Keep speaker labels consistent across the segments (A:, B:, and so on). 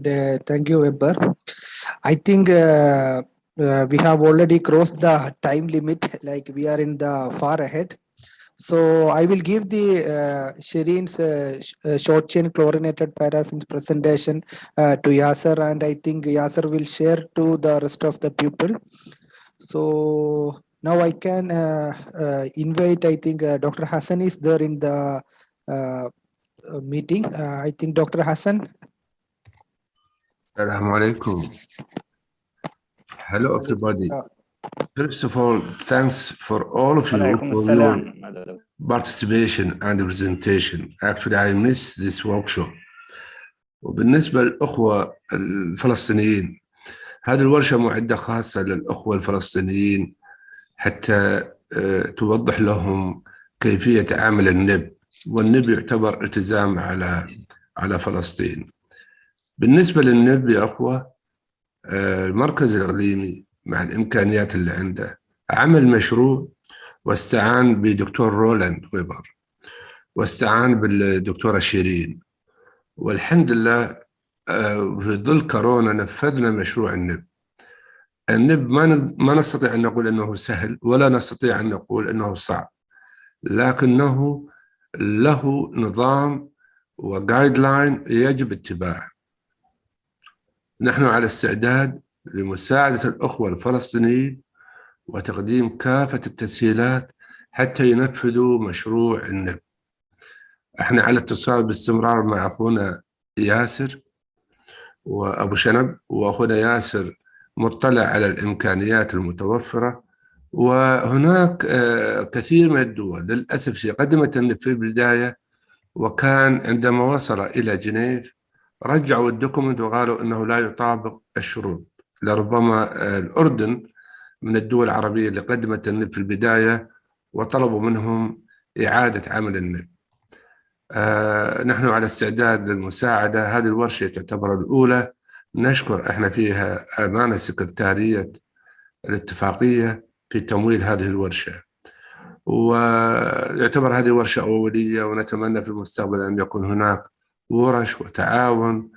A: Thank you, Weber. I think we have already crossed the time limit, like we are in the far ahead. So I will give the Shireen's short chain chlorinated paraffin presentation to Yasser, and I think Yasser will share to the rest of the people. So now I can invite, I think Dr. Hassan is there in the meeting. I think Dr. Hassan.
B: Assalamu alaikum. Hello, everybody. First of all, thanks for all of you for your participation and presentation. Actually, I miss this workshop. وبالنسبة للأخوة الفلسطينيين، هذه الورشة معدة خاصة للأخوة الفلسطينيين حتى توضح لهم كيفية عمل النب، والنب يعتبر التزام على فلسطين. بالنسبة للنب يا أخوة، المركز الإقليمي مع الإمكانيات اللي عنده عمل مشروع واستعان بدكتور رولاند ويبر واستعان بالدكتورة شيرين، والحمد لله في ظل كورونا نفذنا مشروع النب. النب ما نستطيع أن نقول أنه سهل ولا نستطيع أن نقول أنه صعب، لكنه له نظام وجايد لاين يجب اتباعه. نحن على استعداد لمساعدة الأخوة الفلسطينيين وتقديم كافة التسهيلات حتى ينفذوا مشروع النب. احنا على اتصال باستمرار مع أخونا ياسر وأبو شنب، وأخونا ياسر مطلع على الإمكانيات المتوفرة، وهناك كثير من الدول للأسف قدمت النب في البداية، وكان عندما وصل إلى جنيف رجعوا الدوكومنت وقالوا أنه لا يطابق الشروط. لربما الأردن من الدول العربية اللي قدمت النب في البداية وطلبوا منهم إعادة عمل النب. نحن على استعداد للمساعدة. هذه الورشة تعتبر الأولى، نشكر احنا فيها أمانة سكرتارية الاتفاقية في تمويل هذه الورشة، ويعتبر هذه ورشة أولية، ونتمنى في المستقبل أن يكون هناك ورش وتعاون.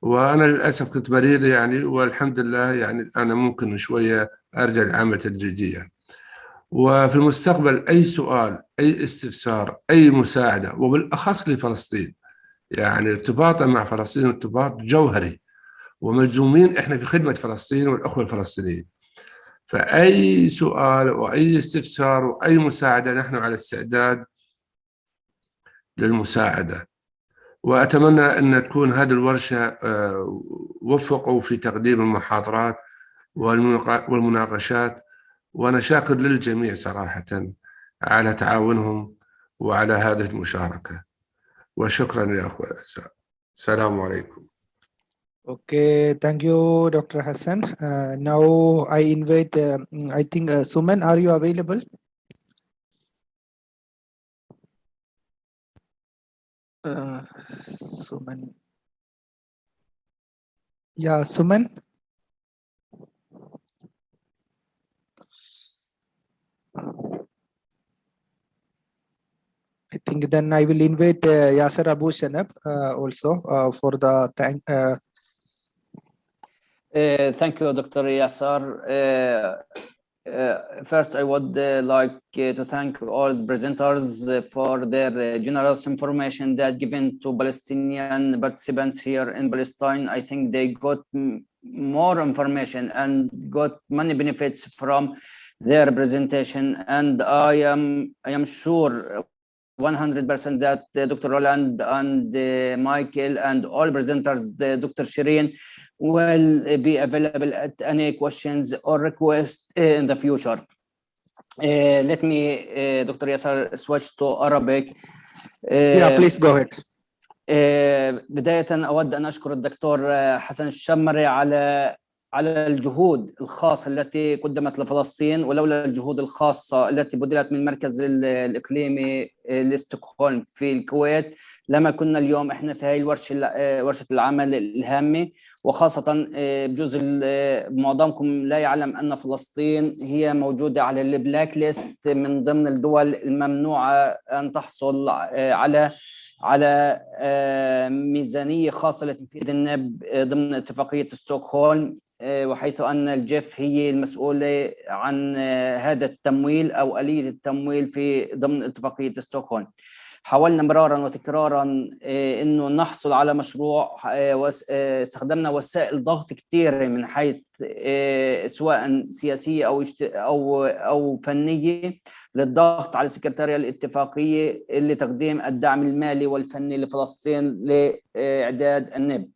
B: وأنا للأسف كنت مريض يعني، والحمد لله يعني أنا ممكن شوية أرجع للعمل تدريجيا. وفي المستقبل أي سؤال، أي استفسار، أي مساعدة، وبالأخص لفلسطين، يعني ارتباطا مع فلسطين ارتباط جوهري، وملزومين إحنا في خدمة فلسطين والأخوة الفلسطينيين. فأي سؤال وأي استفسار وأي مساعدة نحن على استعداد للمساعدة. وأتمنى أن تكون هذه الورشة وفقوا في تقديم المحاضرات والمناقشات، وأنا شاكر للجميع صراحة على تعاونهم وعلى هذه المشاركة، وشكرا يا أخوة الأعزاء. السلام عليكم.
A: Okay, thank you, Dr. Hassan. Now I invite, I think, Suman, are you available? Suman. Yeah, Suman. I think then I will invite Yasser Abu Shanab also for the thank.
C: Thank you, Dr. Yasser. First, I would like to thank all the presenters for their generous information that given to Palestinian participants here in Palestine. I think they got more information and got many benefits from their presentation, and I am sure 100% that Dr. Roland and Michael and all presenters, Dr. Shireen, will be available at any questions or requests in the future. Let me, Dr. Yasser, switch to Arabic.
A: Yeah, please go ahead.
C: بداية أود أن أشكر الدكتور حسن الشمري على الجهود الخاصة التي قدمت لفلسطين، ولولا الجهود الخاصة التي بذلت من المركز الإقليمي لستوكهولم في الكويت لما كنا اليوم احنا في هاي ورشة العمل الهامة. وخاصة بجوز معظمكم لا يعلم أن فلسطين هي موجودة على البلاك ليست من ضمن الدول الممنوعة أن تحصل على على ميزانية خاصة لتنفيذ النب ضمن اتفاقية ستوكهولم، وحيث أن الجيف هي المسؤولة عن هذا التمويل أو آلية التمويل في ضمن اتفاقية ستوكهولم. حاولنا مرارا وتكرارا انه نحصل على مشروع، واستخدمنا وسائل ضغط كثيره من حيث سواء سياسيه او فنيه للضغط على السكرتارية الاتفاقيه لتقديم الدعم المالي والفني لفلسطين لاعداد النب.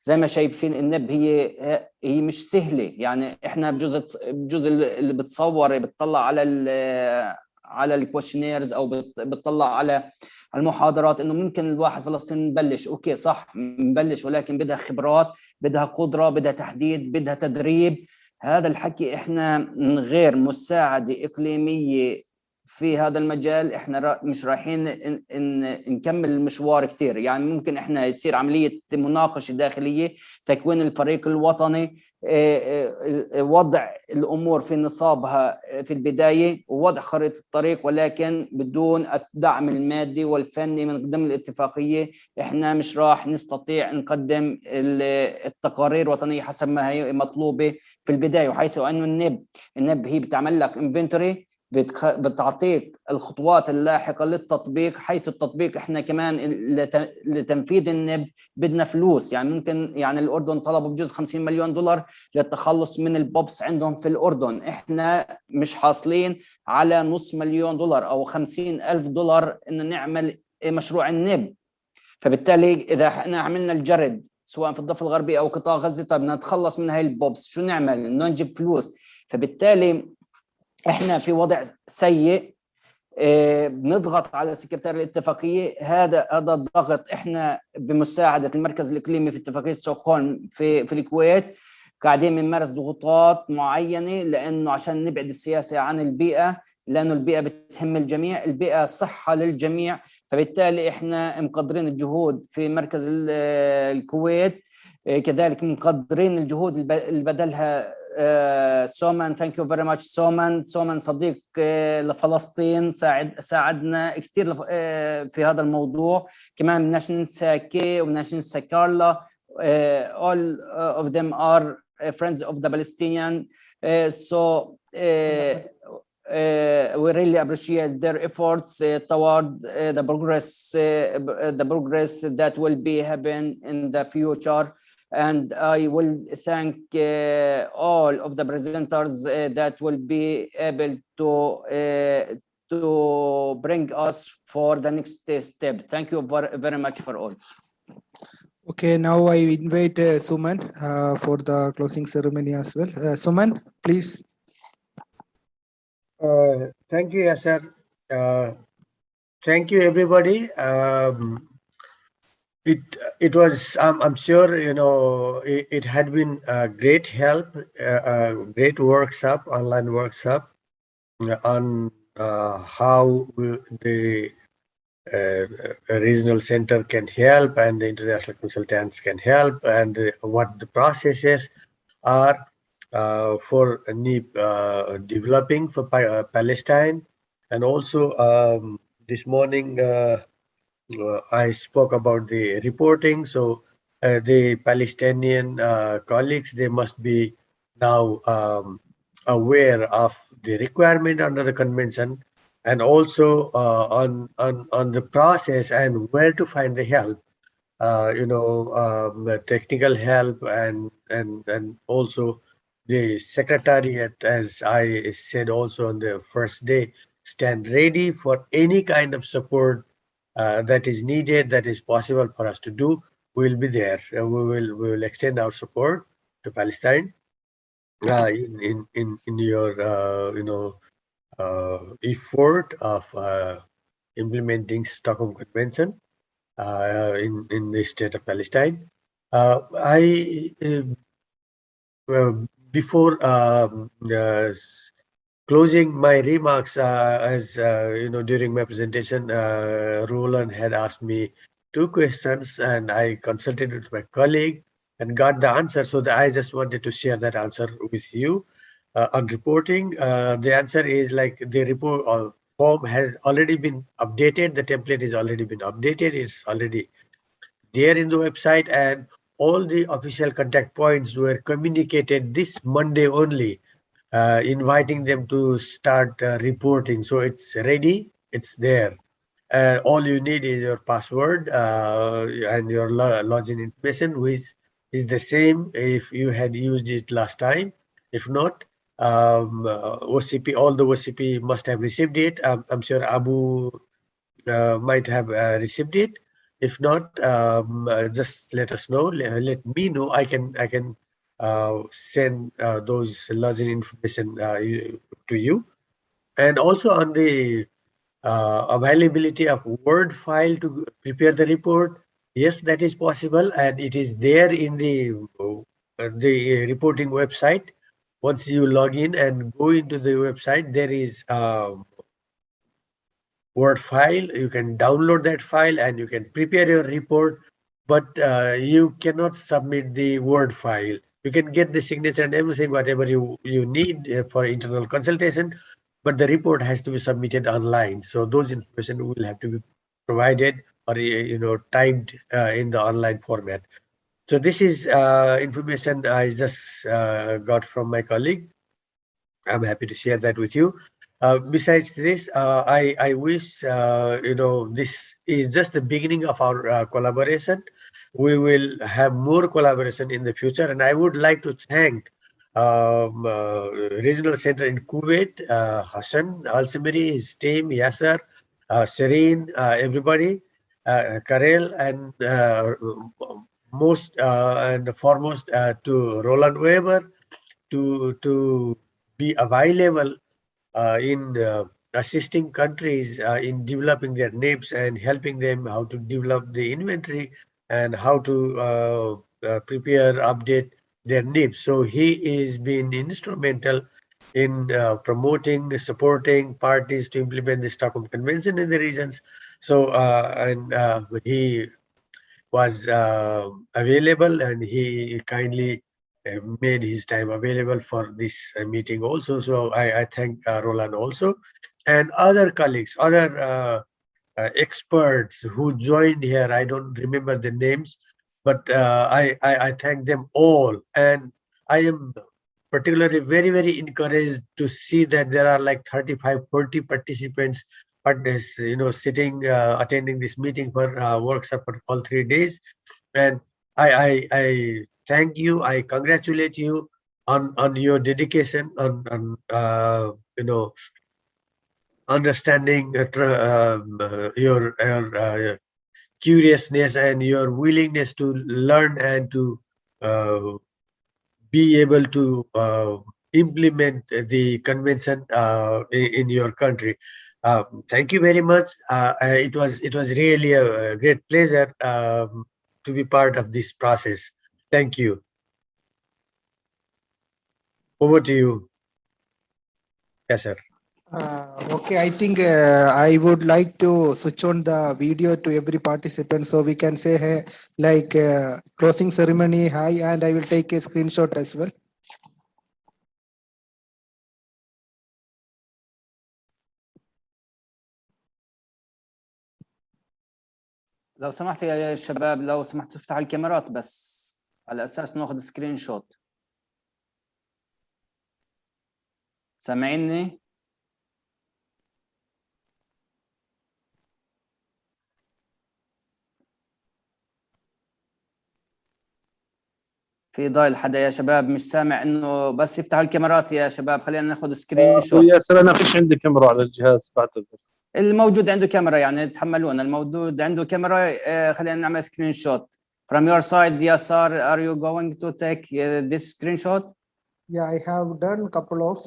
C: زي ما شايفين النب هي مش سهله، يعني احنا بجزء اللي بتصور بتطلع على الكويشنيرز او بتطلع على المحاضرات انه ممكن الواحد فلسطيني نبلش، اوكي صح نبلش، ولكن بدها خبرات، بدها قدره، بدها تحديد، بدها تدريب. هذا الحكي احنا من غير مساعده اقليميه في هذا المجال احنا مش رايحين نكمل المشوار كثير. يعني ممكن احنا يصير عمليه مناقشه داخليه، تكوين الفريق الوطني، وضع الامور في نصابها في البدايه، ووضع خريطه الطريق، ولكن بدون الدعم المادي والفني من ضمن الاتفاقيه احنا مش راح نستطيع نقدم التقارير الوطنيه حسب ما هي مطلوبه في البدايه. وحيث انه النب هي بتعمل لك انفنتوري، بتعطيك الخطوات اللاحقه للتطبيق، حيث التطبيق احنا كمان لتنفيذ النب بدنا فلوس. يعني ممكن يعني الاردن طلبوا بجوز 50 مليون دولار للتخلص من البوبس عندهم في الاردن، احنا مش حاصلين على نص مليون دولار او 50,000 دولار ان نعمل مشروع النب. فبالتالي اذا احنا عملنا الجرد سواء في الضفه الغربيه او قطاع غزه، طيب بدنا نتخلص من هاي البوبس، شو نعمل؟ انه نجيب فلوس. فبالتالي احنا في وضع سيء، بنضغط على سكرتير الاتفاقيه. هذا الضغط احنا بمساعده المركز الاقليمي في اتفاقيه ستوكهولم في الكويت قاعدين بنمارس ضغوطات معينه، لانه عشان نبعد السياسه عن البيئه، لانه البيئه بتهم الجميع، البيئه صحه للجميع. فبالتالي احنا مقدرين الجهود في مركز الكويت، كذلك مقدرين الجهود اللي بدلها سومان. ثانك يو فيري ماتش سومان صديق لفلسطين، ساعدنا كثير في هذا الموضوع. كمان بدناش ننسى كي وبدناش ننسى كارلا. all of them are friends of the Palestinian, so we really appreciate their efforts toward the progress that will be happen in the future. And I will thank all of the presenters that will be able to bring us for the next step. Thank you very much for all.
A: Okay, now I invite Suman for the closing ceremony as well. Suman, please.
D: Thank you, Yasser. Thank you, everybody. It was, I'm sure, you know, it had been a great help, great workshop, online workshop on how the regional center can help and the international consultants can help, and what the processes are for NIP developing for Palestine. And also this morning I spoke about the reporting. So the Palestinian colleagues, they must be now aware of the requirement under the convention, and also on the process and where to find the help, you know, the technical help, and also the secretariat, as I said also on the first day, stand ready for any kind of support that is needed, that is possible for us to do. We will be there. We will extend our support to Palestine in your you know, effort of implementing Stockholm Convention in the state of Palestine. Before closing my remarks, as you know, during my presentation, Roland had asked me 2 questions, and I consulted with my colleague and got the answer. So I just wanted to share that answer with you. On reporting, the answer is like the report, or form has already been updated. The template is already been updated. It's already there in the website, and all the official contact points were communicated this Monday only, inviting them to start reporting. So it's ready, it's there. All you need is your password and your login information, which is the same if you had used it last time. If not, OCP, all the OCP must have received it. I'm sure Abu might have received it. If not, just let us know. Let me know. I can send those login information to you. And also on the availability of Word file to prepare the report. Yes, that is possible, and it is there in the reporting website. Once you log in and go into the website, there is Word file. You can download that file and you can prepare your report, but you cannot submit the Word file. You can get the signature and everything, whatever you need for internal consultation, but the report has to be submitted online. So those information will have to be provided or typed in the online format. So this is information I just got from my colleague. I'm happy to share that with you. Besides this, I wish this is just the beginning of our collaboration. We will have more collaboration in the future, and I would like to thank Regional Center in Kuwait, Hassan Al-Samiri, his team, Yasser, Serene, everybody, Karel, and most and foremost to Roland Weber to be available in assisting countries in developing their NIPs and helping them how to develop the inventory and how to prepare, update their NIPs. So he is been instrumental in promoting, supporting parties to implement the Stockholm Convention in the regions. So he was available, and he kindly made his time available for this meeting also. So I thank Roland also, and other colleagues, other experts who joined here. I don't remember the names, but I thank them all, and I am particularly very encouraged to see that there are like 35-40 participants, but sitting attending this meeting for workshop for all 3 days. And I thank you, I congratulate you on your dedication, on understanding your curiousness and your willingness to learn and to be able to implement the convention in your country. Thank you very much. It was really a great pleasure to be part of this process. Thank you. Over to you. Yes, sir.
A: Okay, I think I would like to switch on the video to every participant so we can say hey, like closing ceremony, hi, and I will take a screenshot as well.
C: لو سمحتوا يا شباب، لو سمحتوا تفتحوا الكاميرات بس على اساس ناخذ سكرين شوت. سامعيني؟ في ضايل حدا يا شباب مش سامع؟ انه بس يفتحوا الكاميرات يا شباب، خلينا ناخذ سكرين شوت.
E: ياسر انا فيش عندي كاميرا على الجهاز بعتذر.
C: الموجود عنده كاميرا يعني تحملونا، الموجود عنده كاميرا خلينا نعمل سكرين شوت. From your side, Yasar, are you going to take this screenshot?
A: Yeah, I have done a couple of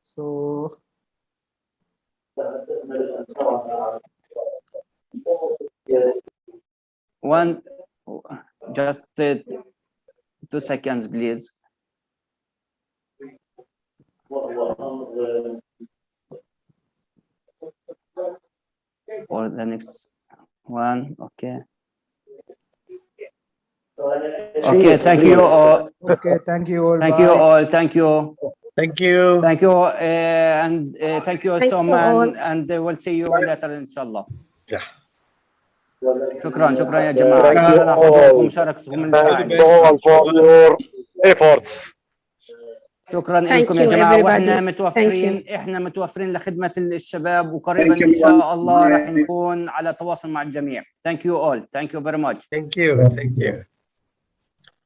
A: so.
C: One, just 2 seconds, please. For the next one, okay. Okay, thank you all.
A: Okay, thank you all.
C: Thank you all. Thank you.
D: Thank you.
C: Thank you and thank you
F: Thank
C: so
F: you all.
C: much and we'll see you later إن شاء الله.
D: Yeah.
C: شكرا يا جماعة.
E: Thank you
C: شكرا على
E: all.
C: حضوركم ومشاركتكم
E: Thank you
C: الفاعلة.
E: all for your efforts.
C: شكرا
F: Thank
C: لكم يا
F: you,
C: جماعة.
F: everybody.
C: واحنا
F: Thank
C: متوفرين احنا متوفرين لخدمة الشباب وقريبا ان شاء الله راح نكون على تواصل مع الجميع. Thank you all. Thank you very much.
D: Thank you. Thank you.